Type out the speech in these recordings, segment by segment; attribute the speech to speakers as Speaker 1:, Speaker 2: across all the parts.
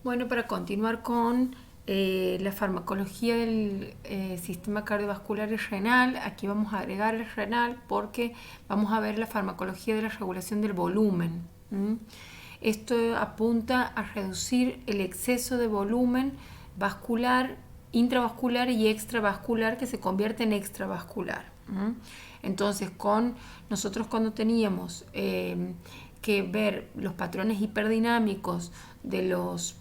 Speaker 1: Bueno, para continuar con la farmacología del sistema cardiovascular y renal, aquí vamos a agregar el renal porque vamos a ver la farmacología de la regulación del volumen. ¿M? Esto apunta a reducir el exceso de volumen vascular, intravascular y extravascular que se convierte en extravascular. ¿M? Entonces, nosotros cuando teníamos que ver los patrones hiperdinámicos de los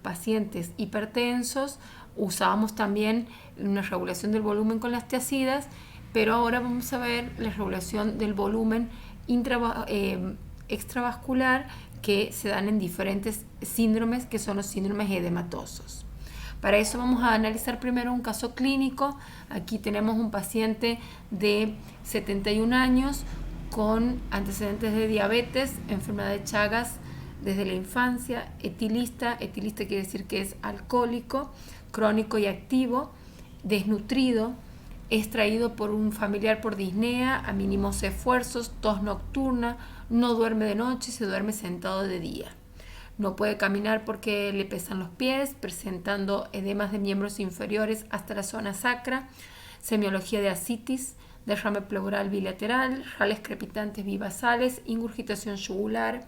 Speaker 1: pacientes hipertensos, usábamos también una regulación del volumen con las tiazidas, pero ahora vamos a ver la regulación del volumen extravascular que se dan en diferentes síndromes, que son los síndromes edematosos. Para eso vamos a analizar primero un caso clínico. Aquí tenemos un paciente de 71 años con antecedentes de diabetes, enfermedad de Chagas desde la infancia, etilista quiere decir que es alcohólico, crónico y activo, desnutrido, extraído por un familiar por disnea, a mínimos esfuerzos, tos nocturna, no duerme de noche, se duerme sentado de día. No puede caminar porque le pesan los pies, presentando edemas de miembros inferiores hasta la zona sacra, semiología de ascitis, derrame pleural bilateral, rales crepitantes bibasales, ingurgitación yugular,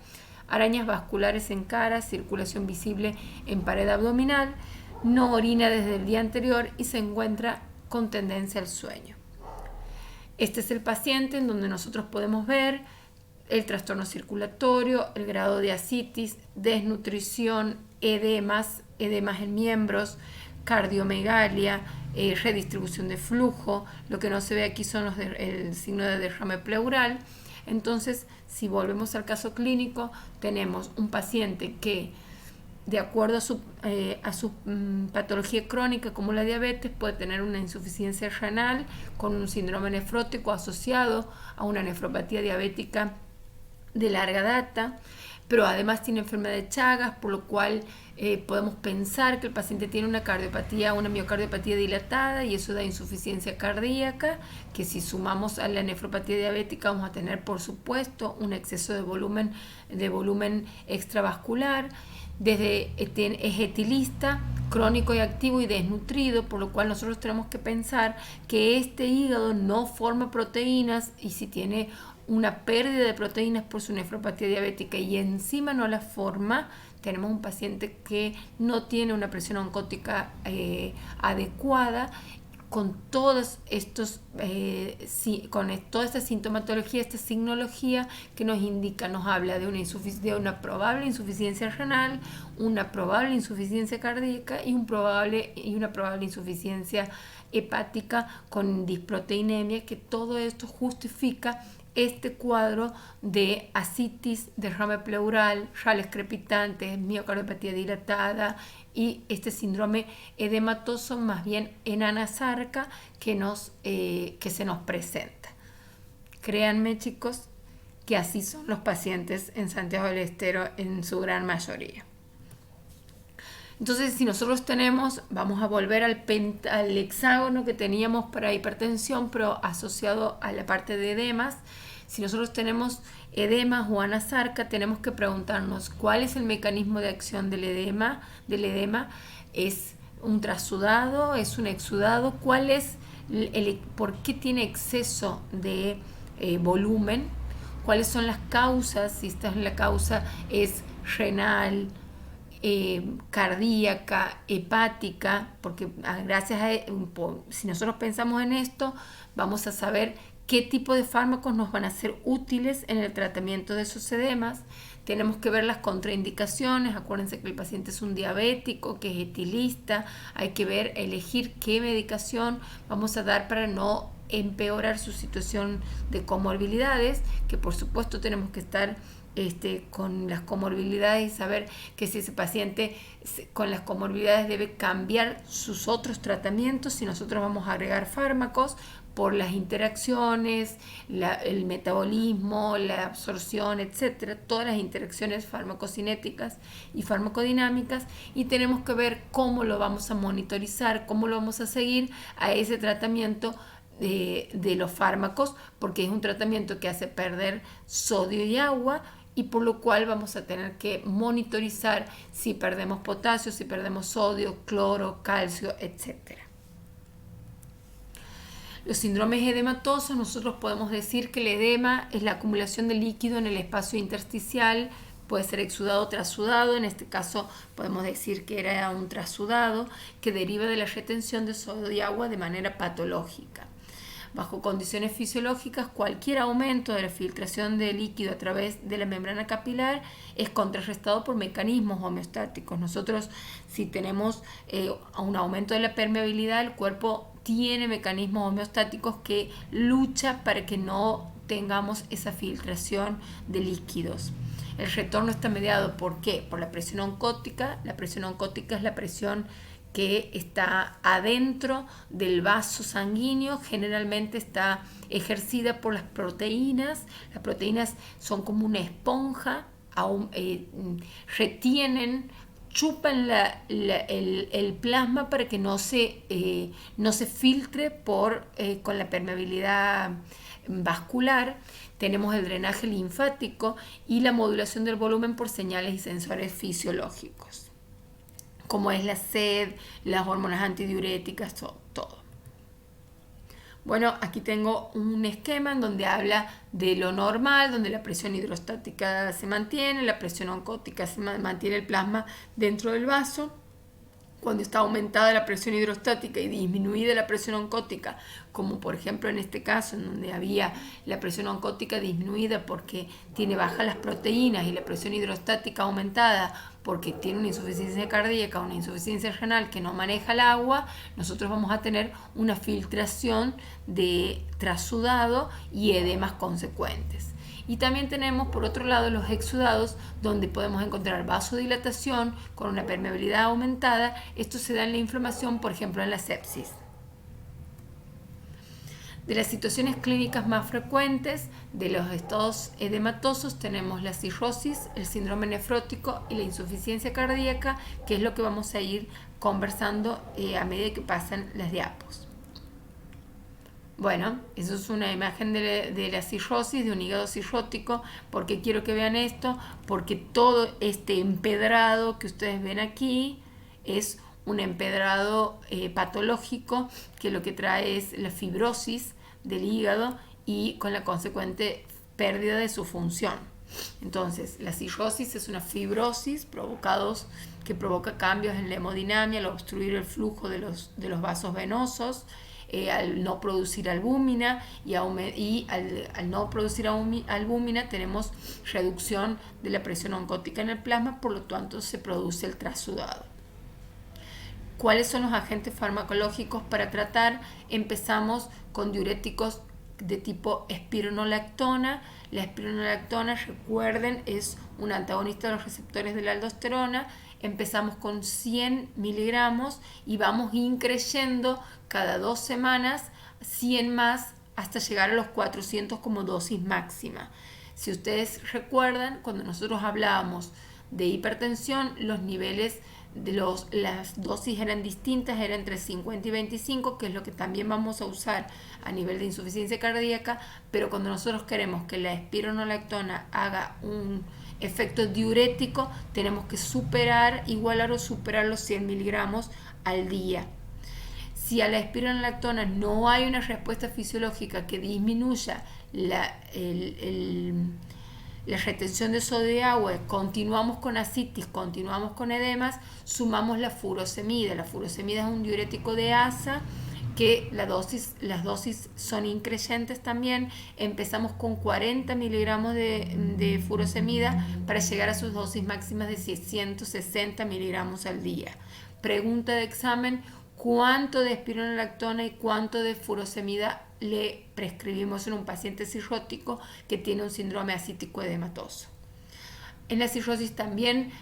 Speaker 1: arañas vasculares en cara, circulación visible en pared abdominal, no orina desde el día anterior y se encuentra con tendencia al sueño. Este es el paciente en donde nosotros podemos ver el trastorno circulatorio, el grado de ascitis, desnutrición, edemas en miembros, cardiomegalia, redistribución de flujo. Lo que no se ve aquí son el signo de derrame pleural. Entonces, si volvemos al caso clínico, tenemos un paciente que, de acuerdo a su patología crónica como la diabetes, puede tener una insuficiencia renal con un síndrome nefrótico asociado a una nefropatía diabética de larga data, pero además tiene enfermedad de Chagas, por lo cual podemos pensar que el paciente tiene una miocardiopatía dilatada y eso da insuficiencia cardíaca, que si sumamos a la nefropatía diabética vamos a tener, por supuesto, un exceso de volumen extravascular. Es etilista, crónico y activo y desnutrido, por lo cual nosotros tenemos que pensar que este hígado no forma proteínas, y si tiene una pérdida de proteínas por su nefropatía diabética y encima no la forma, tenemos un paciente que no tiene una presión oncótica adecuada, con todos estos con toda esta sintomatología, esta signología que nos indica, nos habla de una probable insuficiencia renal, una probable insuficiencia cardíaca y una probable insuficiencia hepática con disproteinemia, que todo esto justifica este cuadro de ascitis, derrame pleural, rales crepitantes, miocardiopatía dilatada y este síndrome edematoso, más bien enanasarca, que se nos presenta. Créanme, chicos, que así son los pacientes en Santiago del Estero en su gran mayoría. Entonces, si nosotros vamos a volver al hexágono que teníamos para hipertensión, pero asociado a la parte de edemas. Si nosotros tenemos edemas o anasarca, tenemos que preguntarnos cuál es el mecanismo de acción del edema. ¿Es un trasudado? ¿Es un exudado? ¿Por qué tiene exceso de volumen? ¿Cuáles son las causas? Si la causa es renal, cardíaca, hepática, porque si nosotros pensamos en esto, vamos a saber qué tipo de fármacos nos van a ser útiles en el tratamiento de esos edemas. Tenemos que ver las contraindicaciones. Acuérdense que el paciente es un diabético, que es etilista. Hay que elegir qué medicación vamos a dar para no empeorar su situación de comorbilidades, que por supuesto tenemos que estar con las comorbilidades y saber que si ese paciente con las comorbilidades debe cambiar sus otros tratamientos, si nosotros vamos a agregar fármacos por las interacciones, el metabolismo, la absorción, etcétera, todas las interacciones farmacocinéticas y farmacodinámicas, y tenemos que ver cómo lo vamos a monitorizar, cómo lo vamos a seguir a ese tratamiento de los fármacos, porque es un tratamiento que hace perder sodio y agua y por lo cual vamos a tener que monitorizar si perdemos potasio, si perdemos sodio, cloro, calcio, etc. Los síndromes edematosos, nosotros podemos decir que el edema es la acumulación de líquido en el espacio intersticial, puede ser exudado o trasudado, en este caso podemos decir que era un trasudado que deriva de la retención de sodio y agua de manera patológica. Bajo condiciones fisiológicas, cualquier aumento de la filtración de líquido a través de la membrana capilar es contrarrestado por mecanismos homeostáticos. Nosotros, si tenemos un aumento de la permeabilidad, el cuerpo tiene mecanismos homeostáticos que luchan para que no tengamos esa filtración de líquidos. El retorno está mediado ¿por qué? Por la presión oncótica. La presión oncótica es la presión que está adentro del vaso sanguíneo, generalmente está ejercida por las proteínas. Las proteínas son como una esponja, retienen, chupan el plasma para que no se filtre con la permeabilidad vascular. Tenemos el drenaje linfático y la modulación del volumen por señales y sensores fisiológicos, como es la sed, las hormonas antidiuréticas, todo. Bueno, aquí tengo un esquema en donde habla de lo normal, donde la presión hidrostática se mantiene, la presión oncótica se mantiene el plasma dentro del vaso. Cuando está aumentada la presión hidrostática y disminuida la presión oncótica, como por ejemplo en este caso, en donde había la presión oncótica disminuida porque tiene bajas las proteínas y la presión hidrostática aumentada porque tiene una insuficiencia cardíaca, una insuficiencia renal que no maneja el agua, nosotros vamos a tener una filtración de trasudado y edemas consecuentes. Y también tenemos por otro lado los exudados, donde podemos encontrar vasodilatación con una permeabilidad aumentada. Esto se da en la inflamación, por ejemplo en la sepsis. De las situaciones clínicas más frecuentes de los estados edematosos tenemos la cirrosis, el síndrome nefrótico y la insuficiencia cardíaca, que es lo que vamos a ir conversando a medida que pasan las diapos. Bueno, eso es una imagen de la cirrosis, de un hígado cirrótico. ¿Por qué quiero que vean esto? Porque todo este empedrado que ustedes ven aquí es un empedrado patológico que lo que trae es la fibrosis del hígado y con la consecuente pérdida de su función. Entonces, la cirrosis es una fibrosis que provoca cambios en la hemodinamia al obstruir el flujo de los vasos venosos, al no producir albúmina y al no producir albúmina tenemos reducción de la presión oncótica en el plasma, por lo tanto se produce el trasudado. ¿Cuáles son los agentes farmacológicos para tratar? Empezamos con diuréticos de tipo espironolactona. La espironolactona, recuerden, es un antagonista de los receptores de la aldosterona. Empezamos con 100 miligramos y vamos increyendo cada 2 semanas 100 más hasta llegar a los 400 como dosis máxima. Si ustedes recuerdan, cuando nosotros hablábamos de hipertensión, los niveles de las dosis eran distintas, eran entre 50 y 25, que es lo que también vamos a usar a nivel de insuficiencia cardíaca, pero cuando nosotros queremos que la espironolactona haga un efecto diurético, tenemos que igualar o superar los 100 miligramos al día. Si a la espironolactona no hay una respuesta fisiológica que disminuya la retención de sodio y agua, continuamos con ascitis, continuamos con edemas, sumamos la furosemida. La furosemida es un diurético de asa que las dosis son increyentes también. Empezamos con 40 miligramos de furosemida para llegar a sus dosis máximas de 660 miligramos al día. Pregunta de examen: ¿cuánto de espironolactona y cuánto de furosemida le prescribimos en un paciente cirrótico que tiene un síndrome ascítico edematoso? En la cirrosis también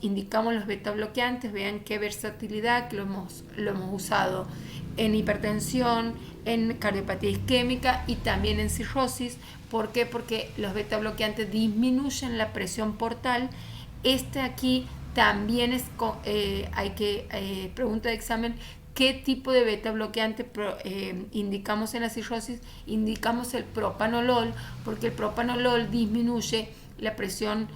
Speaker 1: indicamos los beta bloqueantes. Vean qué versatilidad, que lo hemos usado en hipertensión, en cardiopatía isquémica y también en cirrosis. ¿Por qué? Porque los beta bloqueantes disminuyen la presión portal. Este aquí también es, pregunta de examen: ¿qué tipo de beta bloqueante indicamos en la cirrosis? Indicamos el propanolol, porque el propanolol disminuye la presión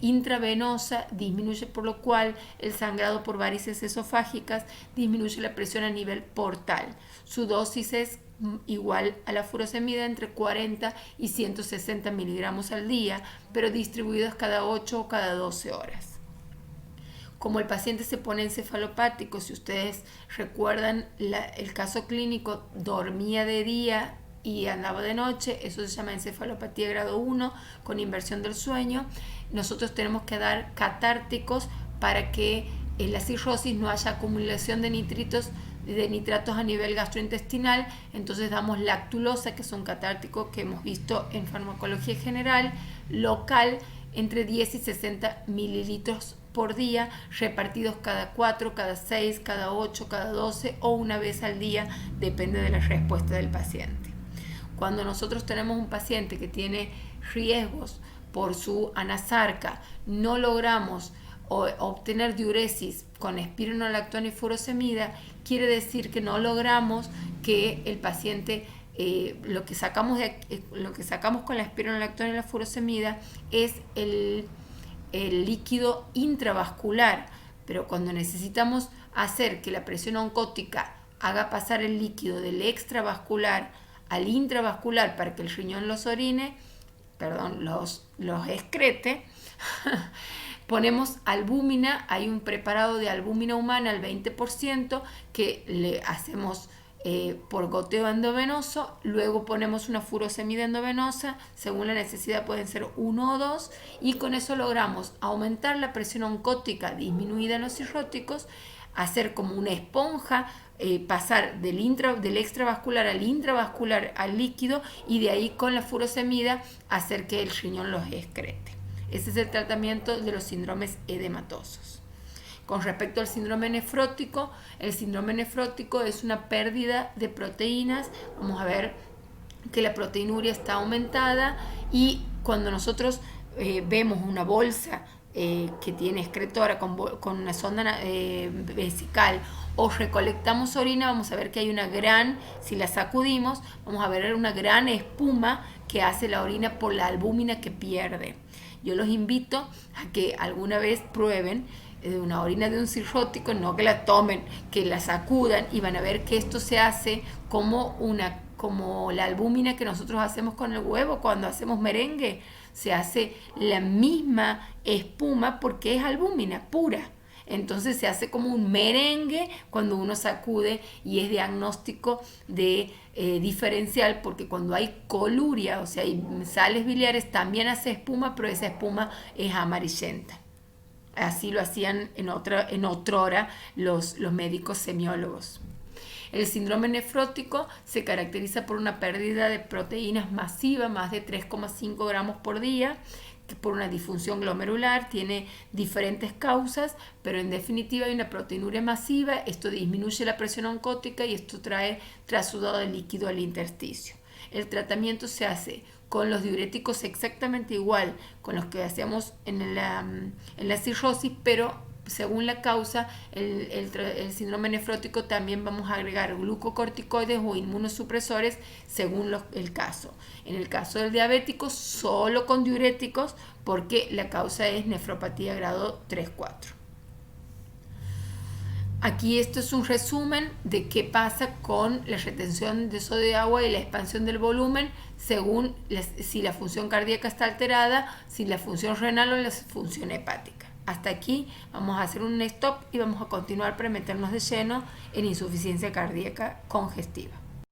Speaker 1: intravenosa, disminuye por lo cual el sangrado por varices esofágicas, disminuye la presión a nivel portal. Su dosis es igual a la furosemida, entre 40 y 160 miligramos al día, pero distribuidos cada 8 o cada 12 horas. Como el paciente se pone encefalopático, si ustedes recuerdan el caso clínico, dormía de día y andaba de noche, eso se llama encefalopatía grado 1 con inversión del sueño. Nosotros tenemos que dar catárticos para que en la cirrosis no haya acumulación de nitratos a nivel gastrointestinal. Entonces damos lactulosa, que es un catártico que hemos visto en farmacología general, local, entre 10 y 60 mililitros por día, repartidos cada 4, cada 6, cada 8, cada 12 o una vez al día, depende de la respuesta del paciente. Cuando nosotros tenemos un paciente que tiene riesgos por su anasarca, no logramos obtener diuresis con espironolactona y furosemida, quiere decir que no logramos que el paciente, lo que sacamos con la espironolactona y la furosemida es el líquido intravascular, pero cuando necesitamos hacer que la presión oncótica haga pasar el líquido del extravascular al intravascular para que el riñón los excrete, ponemos albúmina. Hay un preparado de albúmina humana al 20% que le hacemos por goteo endovenoso, luego ponemos una furosemida endovenosa, según la necesidad pueden ser 1 o 2, y con eso logramos aumentar la presión oncótica disminuida en los cirróticos, hacer como una esponja, pasar del extravascular al intravascular al líquido, y de ahí con la furosemida hacer que el riñón los excrete. Ese es el tratamiento de los síndromes edematosos. Con respecto al síndrome nefrótico, el síndrome nefrótico es una pérdida de proteínas. Vamos a ver que la proteinuria está aumentada, y cuando nosotros vemos una bolsa que tiene excretora con una sonda vesical, o recolectamos orina, vamos a ver que hay si la sacudimos, vamos a ver una gran espuma que hace la orina por la albúmina que pierde. Yo los invito a que alguna vez prueben una orina de un cirrótico, no que la tomen, que la sacudan, y van a ver que esto se hace como la albúmina que nosotros hacemos con el huevo cuando hacemos merengue. Se hace la misma espuma porque es albúmina pura. Entonces se hace como un merengue cuando uno sacude, y es diagnóstico de diferencial, porque cuando hay coluria, o sea, hay sales biliares, también hace espuma, pero esa espuma es amarillenta. Así lo hacían en otrora los médicos semiólogos. El síndrome nefrótico se caracteriza por una pérdida de proteínas masiva, más de 3,5 gramos por día, que por una disfunción glomerular. Tiene diferentes causas, pero en definitiva hay una proteinuria masiva. Esto disminuye la presión oncótica y esto trae trasudado de líquido al intersticio. El tratamiento se hace con los diuréticos exactamente igual con los que hacíamos en la cirrosis, pero según la causa, el síndrome nefrótico también vamos a agregar glucocorticoides o inmunosupresores según el caso. En el caso del diabético, solo con diuréticos, porque la causa es nefropatía grado 3-4. Aquí esto es un resumen de qué pasa con la retención de sodio de agua y la expansión del volumen según si la función cardíaca está alterada, si la función renal o la función hepática. Hasta aquí vamos a hacer un stop y vamos a continuar para meternos de lleno en insuficiencia cardíaca congestiva.